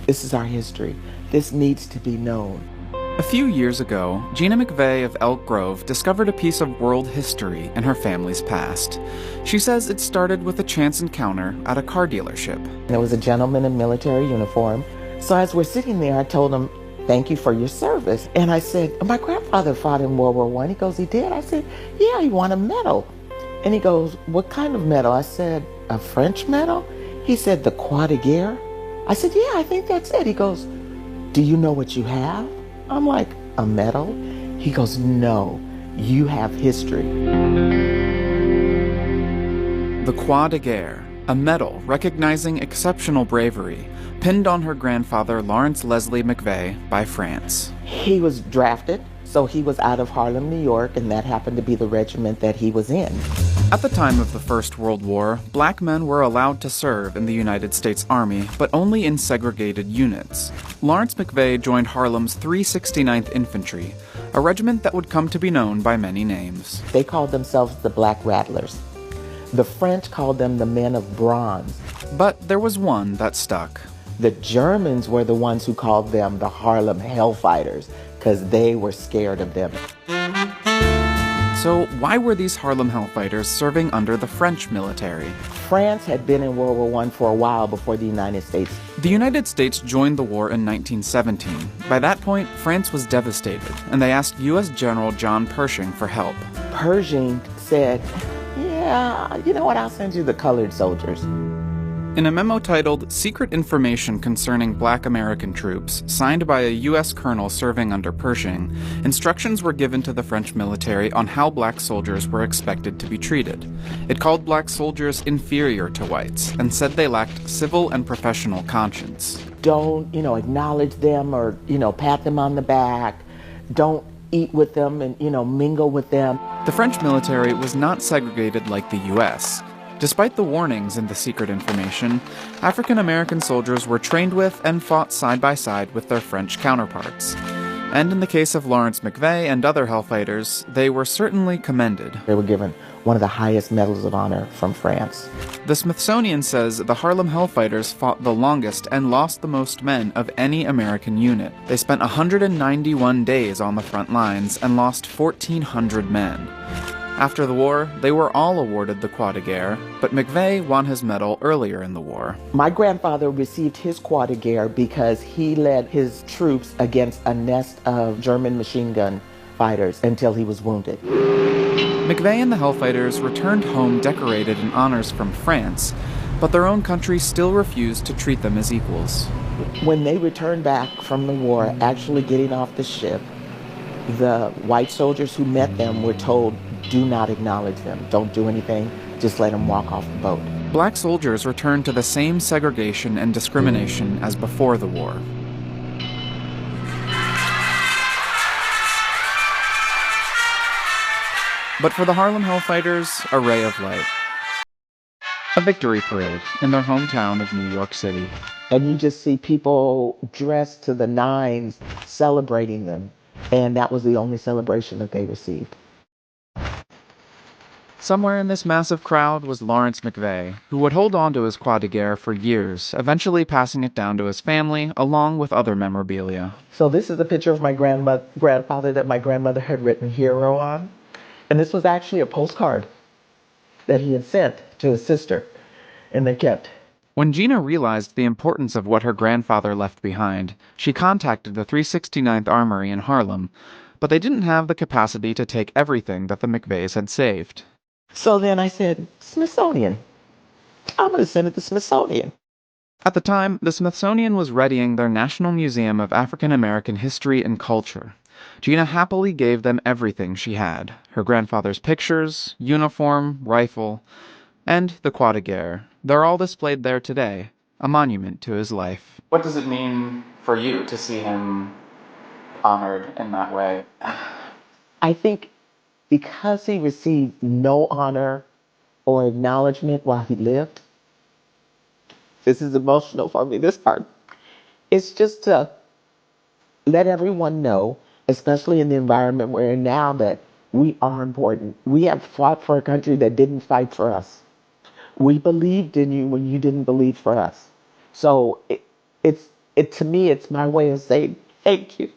This is our history. This needs to be known. A few years ago, Gina McVeigh of Elk Grove discovered a piece of world history in her family's past. She says it started with a chance encounter at a car dealership. There was a gentleman in military uniform. So as we're sitting there, I told him, "Thank you for your service." And I said, "My grandfather fought in World War I." He goes, "He did?" I said, "Yeah, he won a medal." And he goes, "What kind of medal?" I said, "A French medal?" He said, "The Croix de Guerre." I said, "Yeah, I think that's it." He goes, "Do you know what you have?" I'm like, "A medal?" He goes, "No, you have history." The Croix de Guerre, a medal recognizing exceptional bravery, pinned on her grandfather Lawrence Leslie McVeigh by France. He was drafted, so he was out of Harlem, New York, and that happened to be the regiment that he was in. At the time of the First World War, black men were allowed to serve in the United States Army, but only in segregated units. Lawrence McVeigh joined Harlem's 369th Infantry, a regiment that would come to be known by many names. They called themselves the Black Rattlers. The French called them the Men of Bronze. But there was one that stuck. The Germans were the ones who called them the Harlem Hellfighters because they were scared of them. So why were these Harlem Hellfighters serving under the French military? France had been in World War I for a while before the United States. The United States joined the war in 1917. By that point, France was devastated, and they asked U.S. General John Pershing for help. Pershing said, "Yeah, you know what, I'll send you the colored soldiers." In a memo titled Secret Information Concerning Black American Troops, signed by a U.S. colonel serving under Pershing, instructions were given to the French military on how black soldiers were expected to be treated. It called black soldiers inferior to whites, and said they lacked civil and professional conscience. Don't, acknowledge them or, pat them on the back. Don't eat with them and, mingle with them. The French military was not segregated like the U.S. Despite the warnings in the secret information, African American soldiers were trained with and fought side by side with their French counterparts. And in the case of Lawrence McVeigh and other Hellfighters, they were certainly commended. They were given one of the highest medals of honor from France. The Smithsonian says the Harlem Hellfighters fought the longest and lost the most men of any American unit. They spent 191 days on the front lines and lost 1,400 men. After the war, they were all awarded the Croix de Guerre, but McVeigh won his medal earlier in the war. My grandfather received his Croix de Guerre because he led his troops against a nest of German machine gun fighters until he was wounded. McVeigh and the Hellfighters returned home decorated in honors from France, but their own country still refused to treat them as equals. When they returned back from the war, actually getting off the ship, the white soldiers who met them were told, "Do not acknowledge them. Don't do anything. Just let them walk off the boat." Black soldiers returned to the same segregation and discrimination as before the war. But for the Harlem Hellfighters, a ray of light. A victory parade in their hometown of New York City. And you just see people dressed to the nines celebrating them. And that was the only celebration that they received. Somewhere in this massive crowd was Lawrence McVeigh, who would hold on to his Croix de Guerre for years, eventually passing it down to his family, along with other memorabilia. So this is a picture of my grandfather that my grandmother had written "Hero" on. And this was actually a postcard that he had sent to his sister, and they kept. When Gina realized the importance of what her grandfather left behind, she contacted the 369th Armory in Harlem, but they didn't have the capacity to take everything that the McVeighs had saved. So then I said, "Smithsonian. I'm going to send it to Smithsonian." At the time, the Smithsonian was readying their National Museum of African American History and Culture. Gina happily gave them everything she had: her grandfather's pictures, uniform, rifle, and the Croix de Guerre. They're all displayed there today, a monument to his life. What does it mean for you to see him honored in that way? I think because he received no honor or acknowledgement while he lived, this is emotional for me, this part. It's just to let everyone know, especially in the environment we're in now, that we are important. We have fought for a country that didn't fight for us. We believed in you when you didn't believe for us. So it's to me, it's my way of saying thank you.